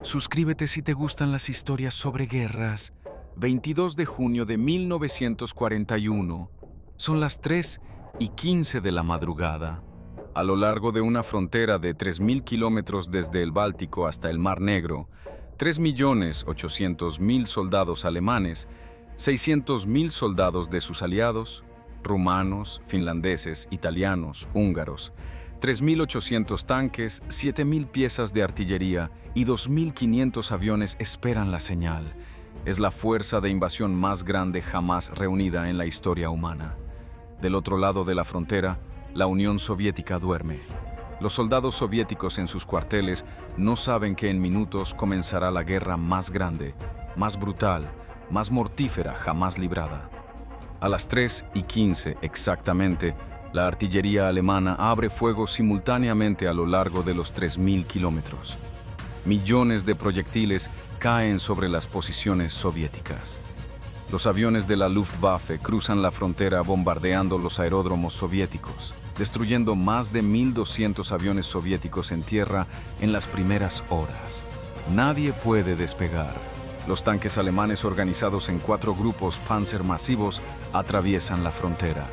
Suscríbete si te gustan las historias sobre guerras. 22 de junio de 1941. Son las 3:15 de la madrugada. A lo largo de una frontera de 3.000 kilómetros desde el Báltico hasta el Mar Negro, 3.800.000 soldados alemanes, 600.000 soldados de sus aliados, rumanos, finlandeses, italianos, húngaros, 3.800 tanques, 7.000 piezas de artillería y 2.500 aviones esperan la señal. Es la fuerza de invasión más grande jamás reunida en la historia humana. Del otro lado de la frontera, la Unión Soviética duerme. Los soldados soviéticos en sus cuarteles no saben que en minutos comenzará la guerra más grande, más brutal, más mortífera jamás librada. A las 3:15 exactamente, la artillería alemana abre fuego simultáneamente a lo largo de los 3.000 kilómetros. Millones de proyectiles caen sobre las posiciones soviéticas. Los aviones de la Luftwaffe cruzan la frontera bombardeando los aeródromos soviéticos, destruyendo más de 1.200 aviones soviéticos en tierra en las primeras horas. Nadie puede despegar. Los tanques alemanes organizados en 4 grupos Panzer masivos atraviesan la frontera.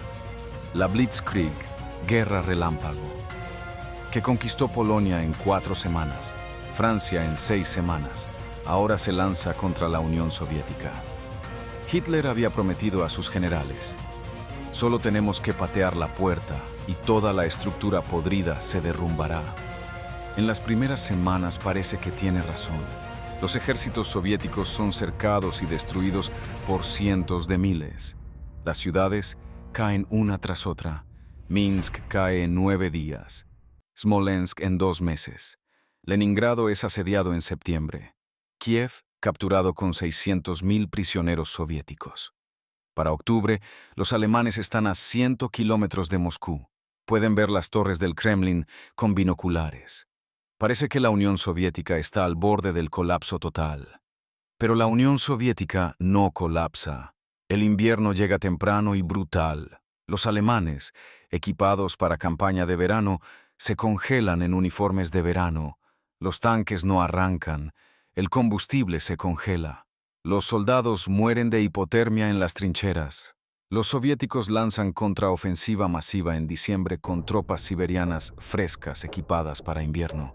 La Blitzkrieg, guerra relámpago, que conquistó Polonia en 4 semanas, Francia en 6 semanas, ahora se lanza contra la Unión Soviética. Hitler había prometido a sus generales: solo tenemos que patear la puerta y toda la estructura podrida se derrumbará. En las primeras semanas parece que tiene razón. Los ejércitos soviéticos son cercados y destruidos por cientos de miles. Las ciudades caen una tras otra. Minsk cae en 9 días. Smolensk en 2 meses. Leningrado es asediado en septiembre. Kiev capturado con 600.000 prisioneros soviéticos. Para octubre, los alemanes están a 100 kilómetros de Moscú. Pueden ver las torres del Kremlin con binoculares. Parece que la Unión Soviética está al borde del colapso total. Pero la Unión Soviética no colapsa. El invierno llega temprano y brutal. Los alemanes, equipados para campaña de verano, se congelan en uniformes de verano. Los tanques no arrancan. El combustible se congela. Los soldados mueren de hipotermia en las trincheras. Los soviéticos lanzan contraofensiva masiva en diciembre con tropas siberianas frescas equipadas para invierno.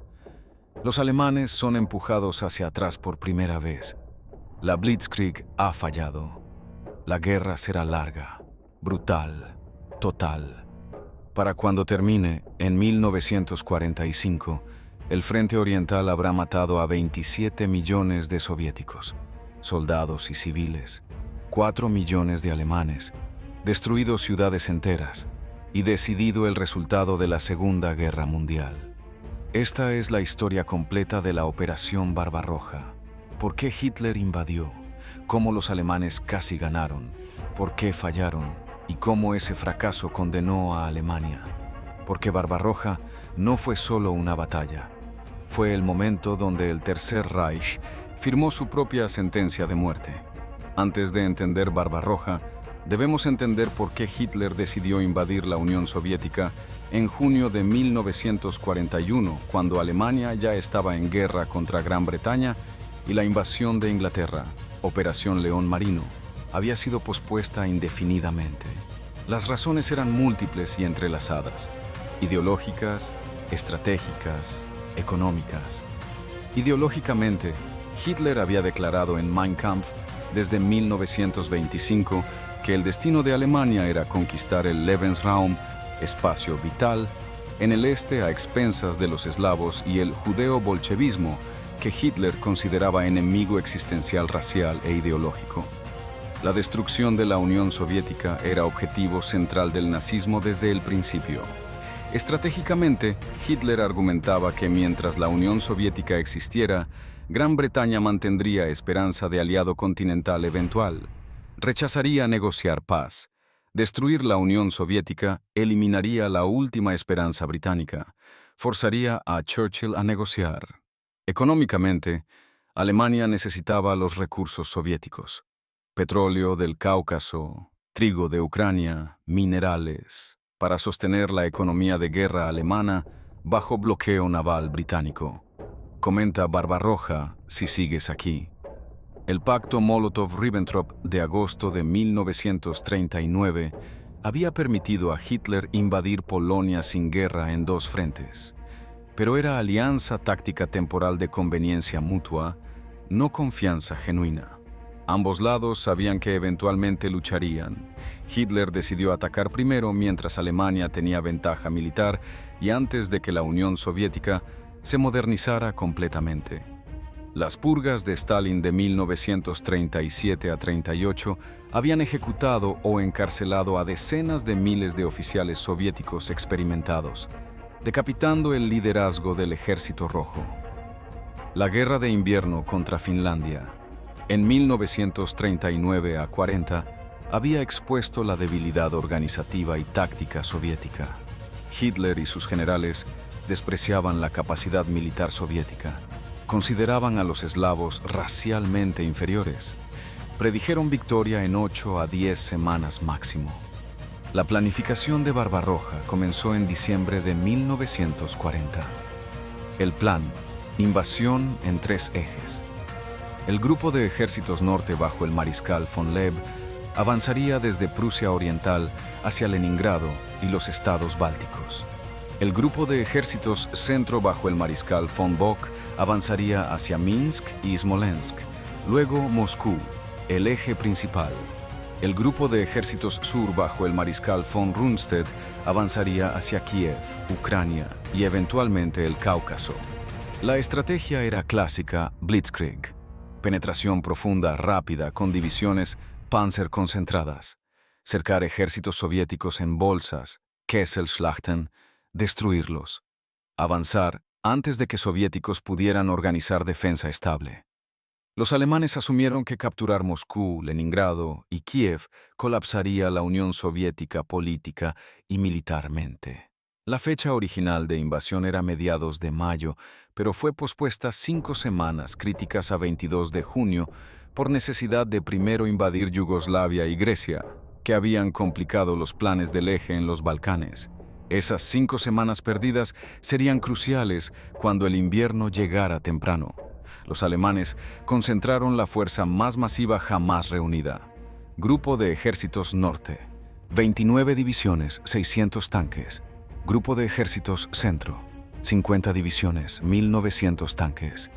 Los alemanes son empujados hacia atrás por primera vez. La Blitzkrieg ha fallado. La guerra será larga, brutal, total. Para cuando termine, en 1945, el Frente Oriental habrá matado a 27 millones de soviéticos, soldados y civiles, 4 millones de alemanes, destruido ciudades enteras y decidido el resultado de la Segunda Guerra Mundial. Esta es la historia completa de la Operación Barbarroja. ¿Por qué Hitler invadió? ¿Cómo los alemanes casi ganaron? ¿Por qué fallaron? ¿Y cómo ese fracaso condenó a Alemania? Porque Barbarroja no fue solo una batalla. Fue el momento donde el Tercer Reich firmó su propia sentencia de muerte. Antes de entender Barbarroja, debemos entender por qué Hitler decidió invadir la Unión Soviética en junio de 1941, cuando Alemania ya estaba en guerra contra Gran Bretaña y la invasión de Inglaterra, Operación León Marino, había sido pospuesta indefinidamente. Las razones eran múltiples y entrelazadas: ideológicas, estratégicas, económicas. Ideológicamente, Hitler había declarado en Mein Kampf desde 1925 que el destino de Alemania era conquistar el Lebensraum, espacio vital, en el este a expensas de los eslavos y el judeo-bolchevismo, que Hitler consideraba enemigo existencial racial e ideológico. La destrucción de la Unión Soviética era objetivo central del nazismo desde el principio. Estratégicamente, Hitler argumentaba que mientras la Unión Soviética existiera, Gran Bretaña mantendría esperanza de aliado continental eventual. Rechazaría negociar paz. Destruir la Unión Soviética eliminaría la última esperanza británica. Forzaría a Churchill a negociar. Económicamente, Alemania necesitaba los recursos soviéticos: petróleo del Cáucaso, trigo de Ucrania, minerales, para sostener la economía de guerra alemana bajo bloqueo naval británico. Comenta Barbarroja, si sigues aquí. El pacto Molotov-Ribbentrop de agosto de 1939 había permitido a Hitler invadir Polonia sin guerra en dos frentes. Pero era alianza táctica temporal de conveniencia mutua, no confianza genuina. Ambos lados sabían que eventualmente lucharían. Hitler decidió atacar primero mientras Alemania tenía ventaja militar y antes de que la Unión Soviética se modernizara completamente. Las purgas de Stalin de 1937 a 38 habían ejecutado o encarcelado a decenas de miles de oficiales soviéticos experimentados, decapitando el liderazgo del Ejército Rojo. La Guerra de Invierno contra Finlandia, en 1939 a 40, había expuesto la debilidad organizativa y táctica soviética. Hitler y sus generales despreciaban la capacidad militar soviética. Consideraban a los eslavos racialmente inferiores. Predijeron victoria en 8 a 10 semanas máximo. La planificación de Barbarroja comenzó en diciembre de 1940. El plan: invasión en 3 ejes. El grupo de ejércitos norte bajo el mariscal von Leeb avanzaría desde Prusia Oriental hacia Leningrado y los estados bálticos. El grupo de ejércitos centro bajo el mariscal von Bock avanzaría hacia Minsk y Smolensk, luego Moscú, el eje principal. El grupo de ejércitos sur bajo el mariscal von Rundstedt avanzaría hacia Kiev, Ucrania y eventualmente el Cáucaso. La estrategia era clásica Blitzkrieg, penetración profunda rápida con divisiones Panzer concentradas, cercar ejércitos soviéticos en bolsas, Kesselschlachten, destruirlos, avanzar antes de que soviéticos pudieran organizar defensa estable. Los alemanes asumieron que capturar Moscú, Leningrado y Kiev colapsaría la Unión Soviética política y militarmente. La fecha original de invasión era mediados de mayo, pero fue pospuesta 5 semanas críticas a 22 de junio por necesidad de primero invadir Yugoslavia y Grecia, que habían complicado los planes del eje en los Balcanes. Esas 5 semanas perdidas serían cruciales cuando el invierno llegara temprano. Los alemanes concentraron la fuerza más masiva jamás reunida. Grupo de Ejércitos Norte, 29 divisiones, 600 tanques. Grupo de Ejércitos Centro, 50 divisiones, 1900 tanques.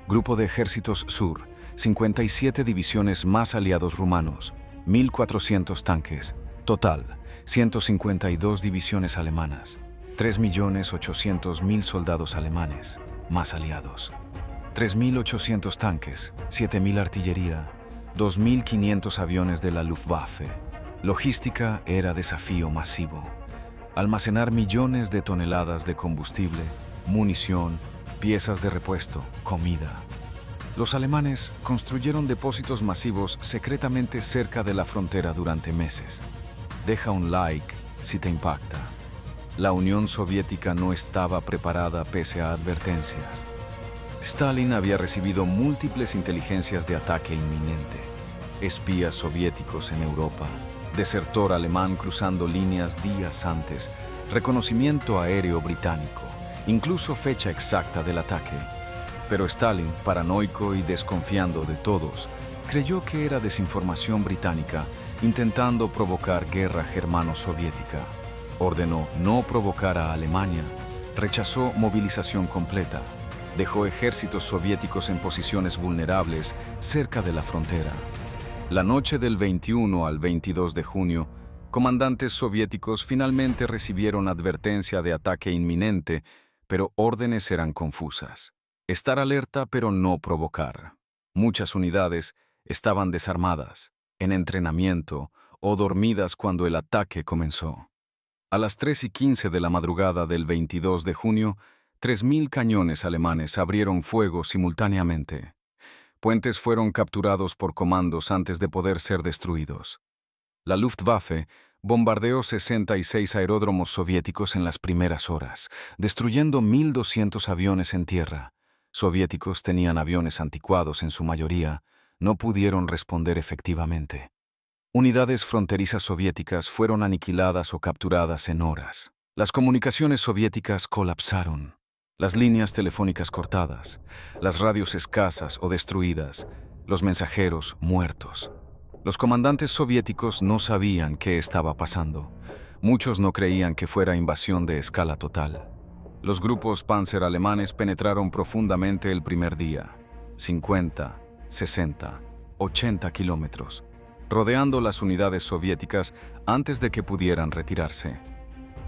Grupo de Ejércitos Sur, 57 divisiones más aliados rumanos, 1400 tanques. Total, 152 divisiones alemanas, 3.800.000 soldados alemanes, más aliados. 3.800 tanques, 7.000 artillería, 2.500 aviones de la Luftwaffe. Logística era desafío masivo. Almacenar millones de toneladas de combustible, munición, piezas de repuesto, comida. Los alemanes construyeron depósitos masivos secretamente cerca de la frontera durante meses. Deja un like si te impacta. La Unión Soviética no estaba preparada pese a advertencias. Stalin había recibido múltiples inteligencias de ataque inminente. Espías soviéticos en Europa, desertor alemán cruzando líneas días antes, reconocimiento aéreo británico, incluso fecha exacta del ataque. Pero Stalin, paranoico y desconfiando de todos, creyó que era desinformación británica intentando provocar guerra germano-soviética. Ordenó no provocar a Alemania, rechazó movilización completa, dejó ejércitos soviéticos en posiciones vulnerables cerca de la frontera. La noche del 21 al 22 de junio, comandantes soviéticos finalmente recibieron advertencia de ataque inminente, pero órdenes eran confusas. Estar alerta pero no provocar. Muchas unidades estaban desarmadas, en entrenamiento o dormidas cuando el ataque comenzó. A las 3:15 de la madrugada del 22 de junio, 3.000 cañones alemanes abrieron fuego simultáneamente. Puentes fueron capturados por comandos antes de poder ser destruidos. La Luftwaffe bombardeó 66 aeródromos soviéticos en las primeras horas, destruyendo 1.200 aviones en tierra. Soviéticos tenían aviones anticuados en su mayoría, no pudieron responder efectivamente. Unidades fronterizas soviéticas fueron aniquiladas o capturadas en horas. Las comunicaciones soviéticas colapsaron. Las líneas telefónicas cortadas, las radios escasas o destruidas, los mensajeros muertos. Los comandantes soviéticos no sabían qué estaba pasando. Muchos no creían que fuera invasión de escala total. Los grupos Panzer alemanes penetraron profundamente el primer día, 50, 60, 80 kilómetros, rodeando las unidades soviéticas antes de que pudieran retirarse.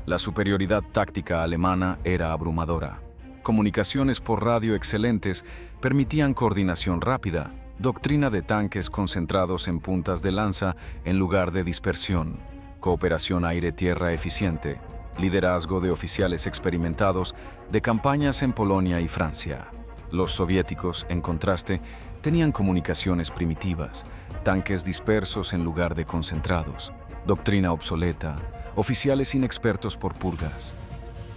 La superioridad táctica alemana era abrumadora. Comunicaciones por radio excelentes permitían coordinación rápida, doctrina de tanques concentrados en puntas de lanza en lugar de dispersión, cooperación aire-tierra eficiente, liderazgo de oficiales experimentados de campañas en Polonia y Francia. Los soviéticos, en contraste, tenían comunicaciones primitivas, tanques dispersos en lugar de concentrados, doctrina obsoleta, oficiales inexpertos por purgas.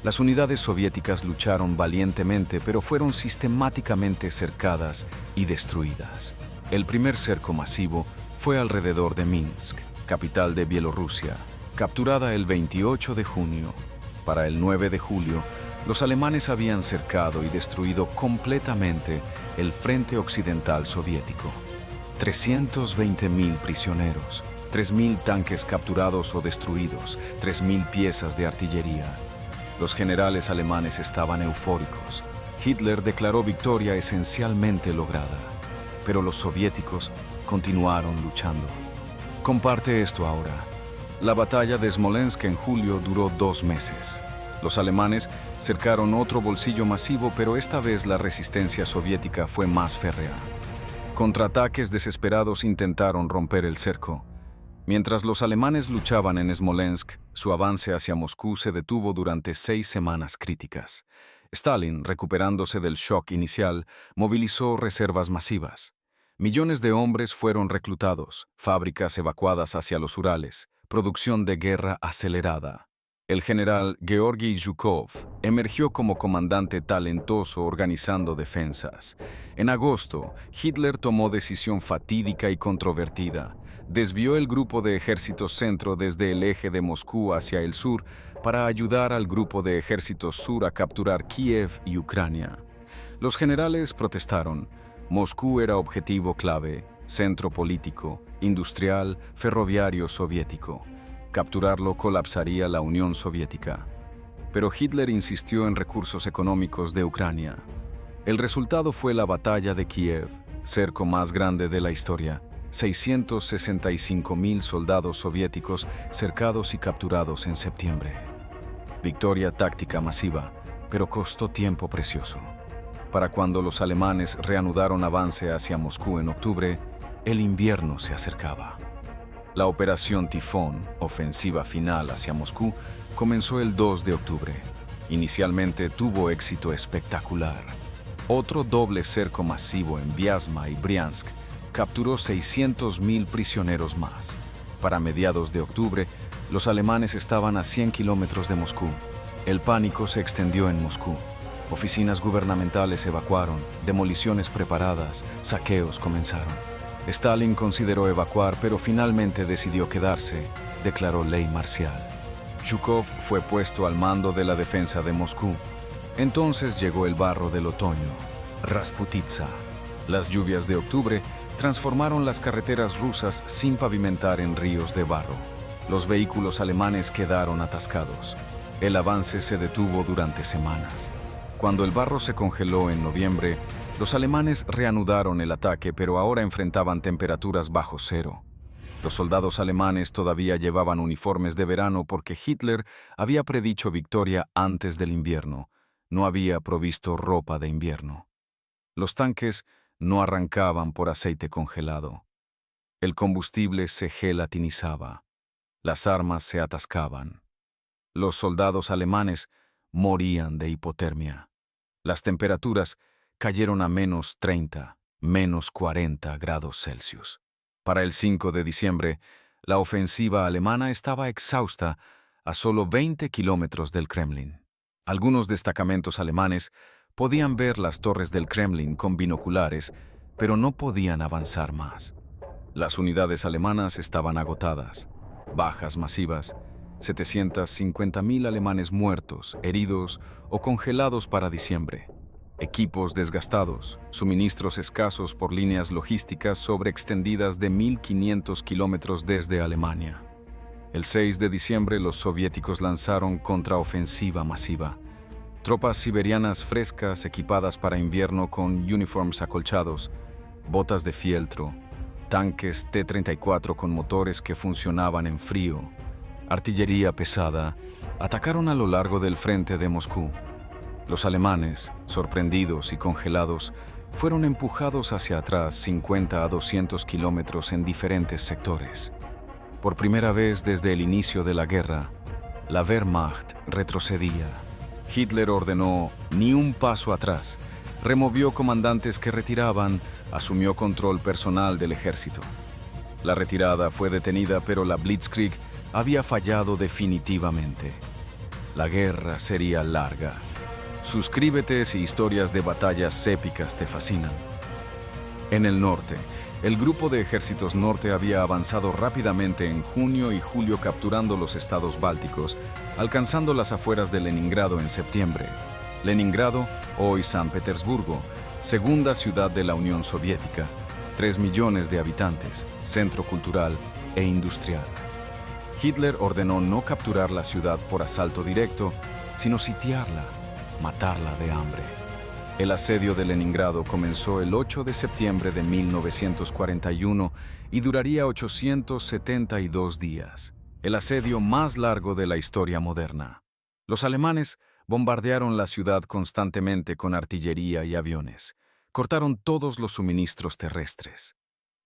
Las unidades soviéticas lucharon valientemente, pero fueron sistemáticamente cercadas y destruidas. El primer cerco masivo fue alrededor de Minsk, capital de Bielorrusia, capturada el 28 de junio. Para el 9 de julio, los alemanes habían cercado y destruido completamente el frente occidental soviético. 320.000 prisioneros, 3.000 tanques capturados o destruidos, 3.000 piezas de artillería. Los generales alemanes estaban eufóricos. Hitler declaró victoria esencialmente lograda, pero los soviéticos continuaron luchando. Comparte esto ahora. La batalla de Smolensk en julio duró 2 meses. Los alemanes cercaron otro bolsillo masivo, pero esta vez la resistencia soviética fue más férrea. Contraataques desesperados intentaron romper el cerco. Mientras los alemanes luchaban en Smolensk, su avance hacia Moscú se detuvo durante 6 semanas críticas. Stalin, recuperándose del shock inicial, movilizó reservas masivas. Millones de hombres fueron reclutados, fábricas evacuadas hacia los Urales, producción de guerra acelerada. El general Georgy Zhukov emergió como comandante talentoso organizando defensas. En agosto, Hitler tomó decisión fatídica y controvertida. Desvió el grupo de ejércitos centro desde el eje de Moscú hacia el sur para ayudar al grupo de ejércitos sur a capturar Kiev y Ucrania. Los generales protestaron. Moscú era objetivo clave, centro político, industrial, ferroviario soviético. Capturarlo colapsaría la Unión Soviética. Pero Hitler insistió en recursos económicos de Ucrania. El resultado fue la batalla de Kiev, cerco más grande de la historia. 665.000 soldados soviéticos cercados y capturados en septiembre. Victoria táctica masiva, pero costó tiempo precioso. Para cuando los alemanes reanudaron avance hacia Moscú en octubre, el invierno se acercaba. La operación Tifón, ofensiva final hacia Moscú, comenzó el 2 de octubre. Inicialmente tuvo éxito espectacular. Otro doble cerco masivo en Vyazma y Briansk capturó 600.000 prisioneros más. Para mediados de octubre, los alemanes estaban a 100 kilómetros de Moscú. El pánico se extendió en Moscú. Oficinas gubernamentales evacuaron, demoliciones preparadas, saqueos comenzaron. Stalin consideró evacuar, pero finalmente decidió quedarse, declaró ley marcial. Zhukov fue puesto al mando de la defensa de Moscú. Entonces llegó el barro del otoño, Rasputitsa. Las lluvias de octubre transformaron las carreteras rusas sin pavimentar en ríos de barro. Los vehículos alemanes quedaron atascados. El avance se detuvo durante semanas. Cuando el barro se congeló en noviembre, los alemanes reanudaron el ataque, pero ahora enfrentaban temperaturas bajo cero. Los soldados alemanes todavía llevaban uniformes de verano porque Hitler había predicho victoria antes del invierno. No había provisto ropa de invierno. Los tanques no arrancaban por aceite congelado. El combustible se gelatinizaba. Las armas se atascaban. Los soldados alemanes morían de hipotermia. Las temperaturas cayeron a menos 30, menos 40 grados Celsius. Para el 5 de diciembre, la ofensiva alemana estaba exhausta a solo 20 kilómetros del Kremlin. Algunos destacamentos alemanes podían ver las torres del Kremlin con binoculares, pero no podían avanzar más. Las unidades alemanas estaban agotadas, bajas masivas, 750.000 alemanes muertos, heridos o congelados para diciembre. Equipos desgastados, suministros escasos por líneas logísticas sobreextendidas de 1.500 kilómetros desde Alemania. El 6 de diciembre los soviéticos lanzaron contraofensiva masiva. Tropas siberianas frescas equipadas para invierno con uniforms acolchados, botas de fieltro, tanques T-34 con motores que funcionaban en frío, artillería pesada, atacaron a lo largo del frente de Moscú. Los alemanes, sorprendidos y congelados, fueron empujados hacia atrás 50 a 200 kilómetros en diferentes sectores. Por primera vez desde el inicio de la guerra, la Wehrmacht retrocedía. Hitler ordenó ni un paso atrás, removió comandantes que retiraban, asumió control personal del ejército. La retirada fue detenida, pero la Blitzkrieg había fallado definitivamente. La guerra sería larga. Suscríbete si historias de batallas épicas te fascinan. En el norte, el grupo de ejércitos norte había avanzado rápidamente en junio y julio capturando los estados bálticos, alcanzando las afueras de Leningrado en septiembre. Leningrado, hoy San Petersburgo, segunda ciudad de la Unión Soviética, 3 millones de habitantes, centro cultural e industrial. Hitler ordenó no capturar la ciudad por asalto directo, sino sitiarla, matarla de hambre. El asedio de Leningrado comenzó el 8 de septiembre de 1941 y duraría 872 días, el asedio más largo de la historia moderna. Los alemanes bombardearon la ciudad constantemente con artillería y aviones. Cortaron todos los suministros terrestres.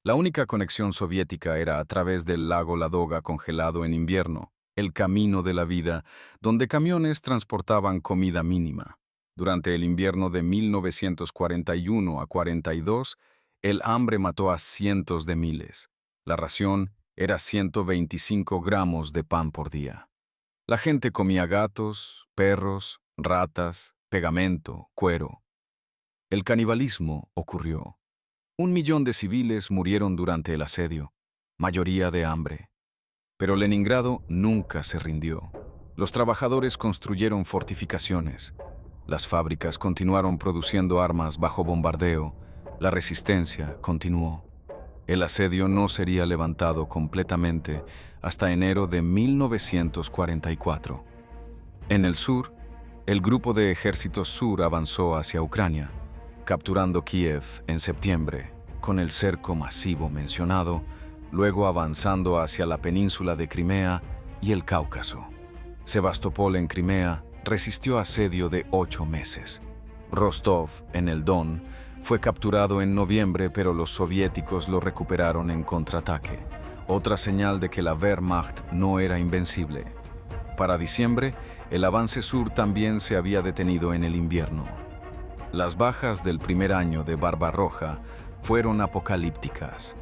La única conexión soviética era a través del lago Ladoga congelado en invierno, el camino de la vida, donde camiones transportaban comida mínima. Durante el invierno de 1941 a 42, el hambre mató a cientos de miles. La ración era 125 gramos de pan por día. La gente comía gatos, perros, ratas, pegamento, cuero. El canibalismo ocurrió. 1 millón de civiles murieron durante el asedio, mayoría de hambre. Pero Leningrado nunca se rindió. Los trabajadores construyeron fortificaciones. Las fábricas continuaron produciendo armas bajo bombardeo. La resistencia continuó. El asedio no sería levantado completamente hasta enero de 1944. En el sur, el grupo de ejércitos sur avanzó hacia Ucrania, capturando Kiev en septiembre, con el cerco masivo mencionado, luego avanzando hacia la península de Crimea y el Cáucaso. Sebastopol en Crimea resistió asedio de 8 meses. Rostov, en el Don, fue capturado en noviembre, pero los soviéticos lo recuperaron en contraataque, otra señal de que la Wehrmacht no era invencible. Para diciembre, el avance sur también se había detenido en el invierno. Las bajas del primer año de Barbarroja fueron apocalípticas.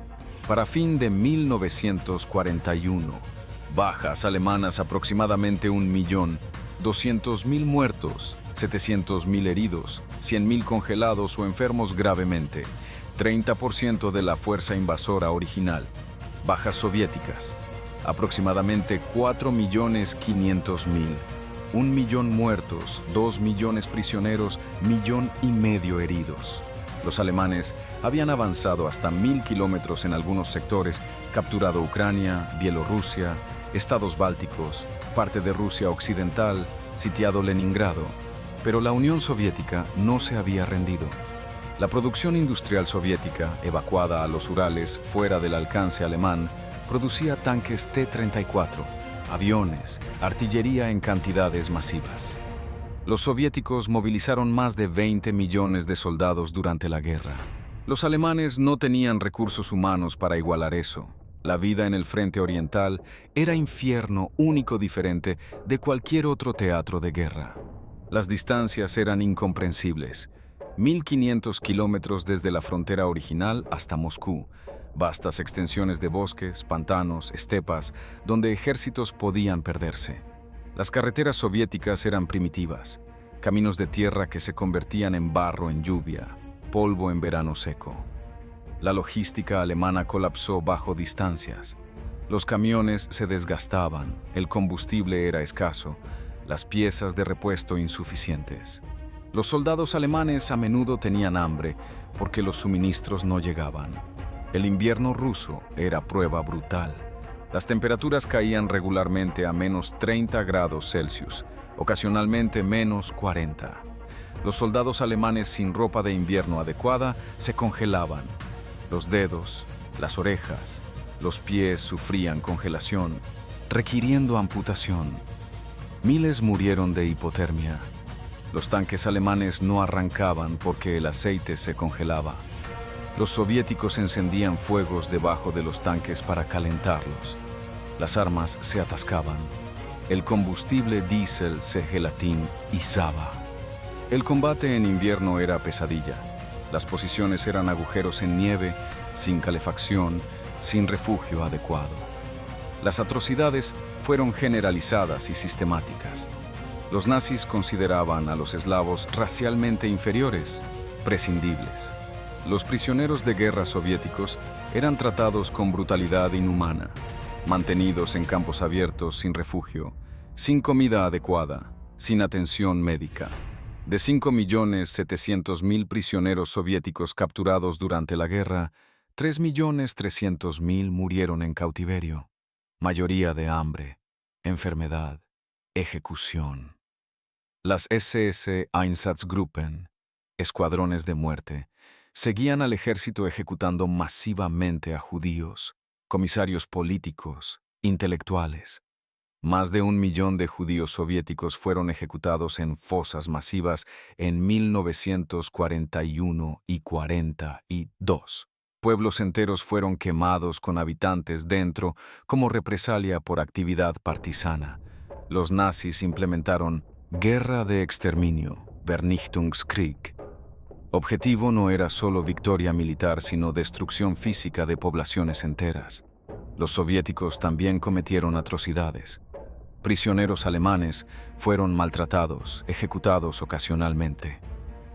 Para fin de 1941, bajas alemanas aproximadamente 1.200.000 muertos, 700.000 heridos, 100.000 congelados o enfermos gravemente, 30% de la fuerza invasora original. Bajas soviéticas, aproximadamente 4.500.000. 1 millón muertos, 2 millones prisioneros, 1,5 millones heridos. Los alemanes habían avanzado hasta 1.000 kilómetros en algunos sectores, capturado Ucrania, Bielorrusia, estados bálticos, parte de Rusia occidental, sitiado Leningrado. Pero la Unión Soviética no se había rendido. La producción industrial soviética, evacuada a los Urales fuera del alcance alemán, producía tanques T-34, aviones, artillería en cantidades masivas. Los soviéticos movilizaron más de 20 millones de soldados durante la guerra. Los alemanes no tenían recursos humanos para igualar eso. La vida en el frente oriental era infierno único diferente de cualquier otro teatro de guerra. Las distancias eran incomprensibles. 1.500 kilómetros desde la frontera original hasta Moscú, vastas extensiones de bosques, pantanos, estepas, donde ejércitos podían perderse. Las carreteras soviéticas eran primitivas, caminos de tierra que se convertían en barro en lluvia, polvo en verano seco. La logística alemana colapsó bajo distancias. Los camiones se desgastaban, el combustible era escaso, las piezas de repuesto insuficientes. Los soldados alemanes a menudo tenían hambre porque los suministros no llegaban. El invierno ruso era prueba brutal. Las temperaturas caían regularmente a menos 30 grados Celsius, ocasionalmente menos 40. Los soldados alemanes sin ropa de invierno adecuada se congelaban. Los dedos, las orejas, los pies sufrían congelación, requiriendo amputación. Miles murieron de hipotermia. Los tanques alemanes no arrancaban porque el aceite se congelaba. Los soviéticos encendían fuegos debajo de los tanques para calentarlos. Las armas se atascaban. El combustible diésel se gelatinizaba. El combate en invierno era pesadilla. Las posiciones eran agujeros en nieve, sin calefacción, sin refugio adecuado. Las atrocidades fueron generalizadas y sistemáticas. Los nazis consideraban a los eslavos racialmente inferiores, prescindibles. Los prisioneros de guerra soviéticos eran tratados con brutalidad inhumana, mantenidos en campos abiertos sin refugio, sin comida adecuada, sin atención médica. De 5.700.000 prisioneros soviéticos capturados durante la guerra, 3.300.000 murieron en cautiverio, mayoría de hambre, enfermedad, ejecución. Las SS Einsatzgruppen, escuadrones de muerte, seguían al ejército ejecutando masivamente a judíos, comisarios políticos, intelectuales. Más de 1 millón de judíos soviéticos fueron ejecutados en fosas masivas en 1941 y 42. Pueblos enteros fueron quemados con habitantes dentro como represalia por actividad partisana. Los nazis implementaron guerra de exterminio, Vernichtungskrieg. Objetivo no era solo victoria militar, sino destrucción física de poblaciones enteras. Los soviéticos también cometieron atrocidades. Prisioneros alemanes fueron maltratados, ejecutados ocasionalmente.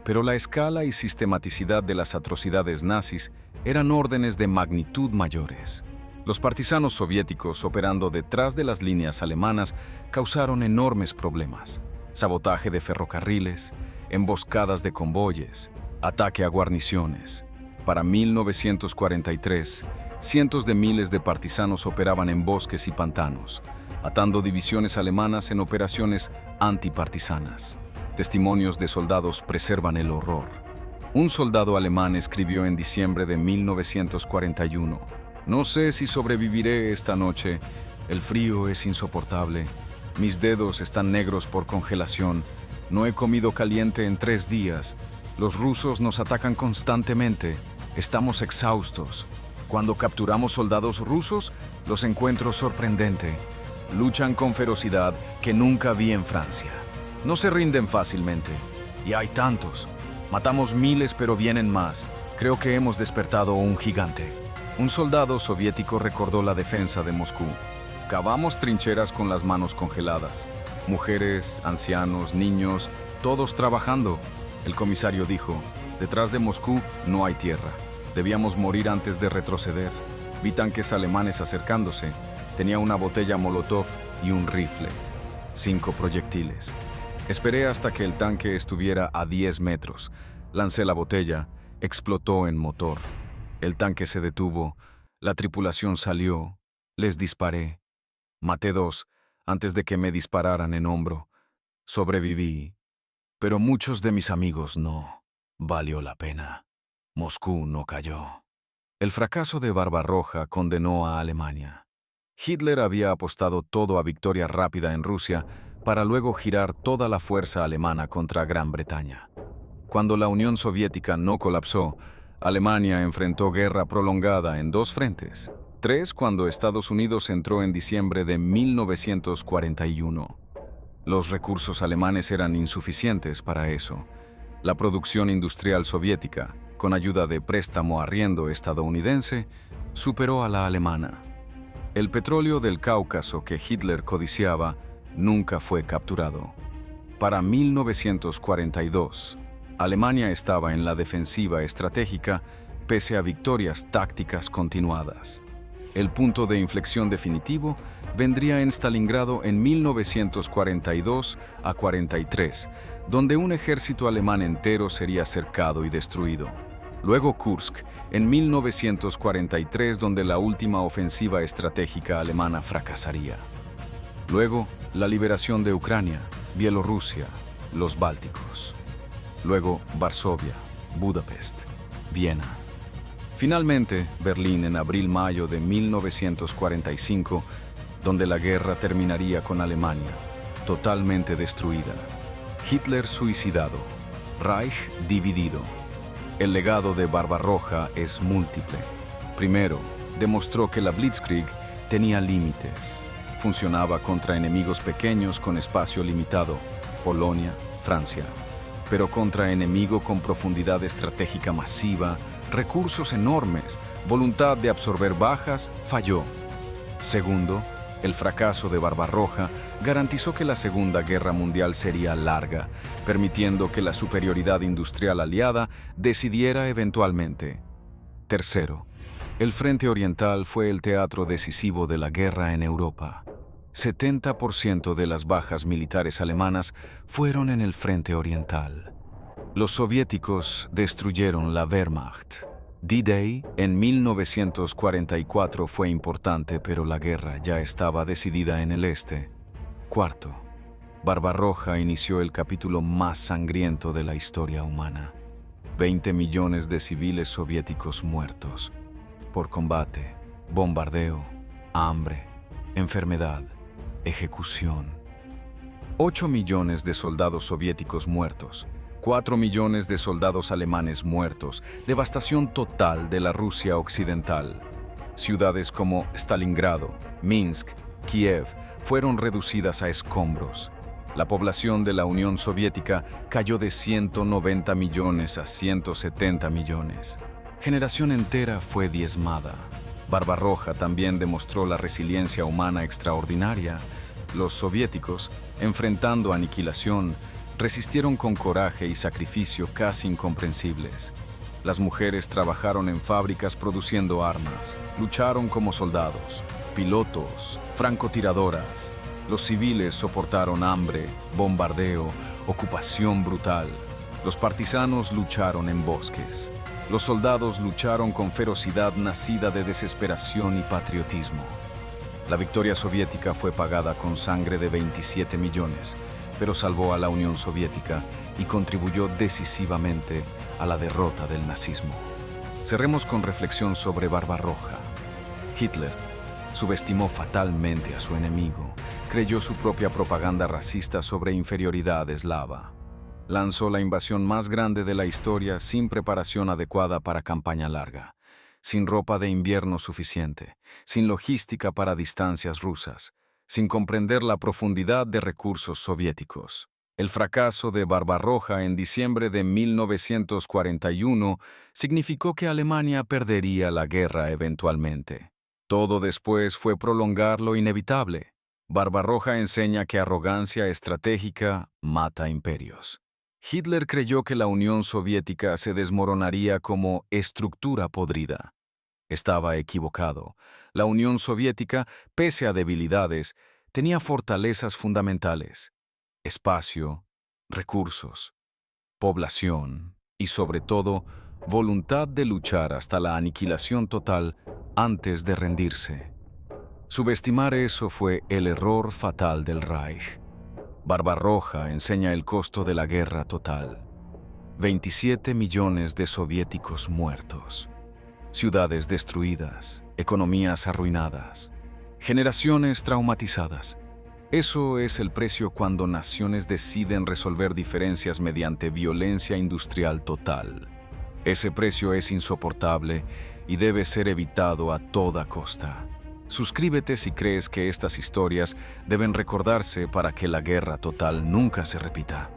Pero la escala y sistematicidad de las atrocidades nazis eran órdenes de magnitud mayores. Los partisanos soviéticos operando detrás de las líneas alemanas causaron enormes problemas. Sabotaje de ferrocarriles, emboscadas de convoyes, ataque a guarniciones. Para 1943, cientos de miles de partisanos operaban en bosques y pantanos, atando divisiones alemanas en operaciones antipartisanas. Testimonios de soldados preservan el horror. Un soldado alemán escribió en diciembre de 1941: «No sé si sobreviviré esta noche. El frío es insoportable. Mis dedos están negros por congelación. No he comido caliente en 3 días. Los rusos nos atacan constantemente. Estamos exhaustos. Cuando capturamos soldados rusos, los encuentro sorprendente. Luchan con ferocidad que nunca vi en Francia. No se rinden fácilmente. Y hay tantos. Matamos miles, pero vienen más. Creo que hemos despertado un gigante». Un soldado soviético recordó la defensa de Moscú. «Cavamos trincheras con las manos congeladas. Mujeres, ancianos, niños, todos trabajando». El comisario dijo: «Detrás de Moscú no hay tierra. Debíamos morir antes de retroceder. Vi tanques alemanes acercándose. Tenía una botella Molotov y un rifle. 5 proyectiles. Esperé hasta que el tanque estuviera a 10 metros. Lancé la botella, explotó en motor. El tanque se detuvo, la tripulación salió, les disparé. Maté 2 antes de que me dispararan en hombro. Sobreviví, pero muchos de mis amigos no. Valió la pena. Moscú no cayó». El fracaso de Barbarroja condenó a Alemania. Hitler había apostado todo a victoria rápida en Rusia para luego girar toda la fuerza alemana contra Gran Bretaña. Cuando la Unión Soviética no colapsó, Alemania enfrentó guerra prolongada en 2 frentes. 3 cuando Estados Unidos entró en diciembre de 1941. Los recursos alemanes eran insuficientes para eso. La producción industrial soviética, con ayuda de préstamo arriendo estadounidense, superó a la alemana. El petróleo del Cáucaso que Hitler codiciaba nunca fue capturado. Para 1942, Alemania estaba en la defensiva estratégica pese a victorias tácticas continuadas. El punto de inflexión definitivo vendría en Stalingrado en 1942 a 43, donde un ejército alemán entero sería cercado y destruido. Luego Kursk, en 1943, donde la última ofensiva estratégica alemana fracasaría. Luego, la liberación de Ucrania, Bielorrusia, los Bálticos. Luego, Varsovia, Budapest, Viena. Finalmente, Berlín en abril-mayo de 1945, donde la guerra terminaría con Alemania, totalmente destruida. Hitler suicidado. Reich dividido. El legado de Barbarroja es múltiple. Primero, demostró que la Blitzkrieg tenía límites. Funcionaba contra enemigos pequeños con espacio limitado, Polonia, Francia, pero contra enemigo con profundidad estratégica masiva, recursos enormes, voluntad de absorber bajas, falló. Segundo, el fracaso de Barbarroja garantizó que la Segunda Guerra Mundial sería larga, permitiendo que la superioridad industrial aliada decidiera eventualmente. Tercero, el Frente Oriental fue el teatro decisivo de la guerra en Europa. 70% de las bajas militares alemanas fueron en el Frente Oriental. Los soviéticos destruyeron la Wehrmacht. D-Day en 1944 fue importante, pero la guerra ya estaba decidida en el este. Cuarto, Barbarroja inició el capítulo más sangriento de la historia humana. 20 millones de civiles soviéticos muertos por combate, bombardeo, hambre, enfermedad, ejecución. 8 millones de soldados soviéticos muertos. 4 millones de soldados alemanes muertos, devastación total de la Rusia occidental. Ciudades como Stalingrado, Minsk, Kiev fueron reducidas a escombros. La población de la Unión Soviética cayó de 190 millones a 170 millones. Generación entera fue diezmada. Barbarroja también demostró la resiliencia humana extraordinaria. Los soviéticos, enfrentando aniquilación, resistieron con coraje y sacrificio casi incomprensibles. Las mujeres trabajaron en fábricas produciendo armas, lucharon como soldados, pilotos, francotiradoras. Los civiles soportaron hambre, bombardeo, ocupación brutal. Los partisanos lucharon en bosques. Los soldados lucharon con ferocidad nacida de desesperación y patriotismo. La victoria soviética fue pagada con sangre de 27 millones, pero salvó a la Unión Soviética y contribuyó decisivamente a la derrota del nazismo. Cerremos con reflexión sobre Barbarroja. Hitler subestimó fatalmente a su enemigo, creyó su propia propaganda racista sobre inferioridad eslava. Lanzó la invasión más grande de la historia sin preparación adecuada para campaña larga, sin ropa de invierno suficiente, sin logística para distancias rusas, sin comprender la profundidad de recursos soviéticos. El fracaso de Barbarroja en diciembre de 1941 significó que Alemania perdería la guerra eventualmente. Todo después fue prolongar lo inevitable. Barbarroja enseña que arrogancia estratégica mata imperios. Hitler creyó que la Unión Soviética se desmoronaría como estructura podrida. Estaba equivocado. La Unión Soviética, pese a debilidades, tenía fortalezas fundamentales: espacio, recursos, población y, sobre todo, voluntad de luchar hasta la aniquilación total antes de rendirse. Subestimar eso fue el error fatal del Reich. Barbarroja enseña el costo de la guerra total. 27 millones de soviéticos muertos. Ciudades destruidas, economías arruinadas, generaciones traumatizadas. Eso es el precio cuando naciones deciden resolver diferencias mediante violencia industrial total. Ese precio es insoportable y debe ser evitado a toda costa. Suscríbete si crees que estas historias deben recordarse para que la guerra total nunca se repita.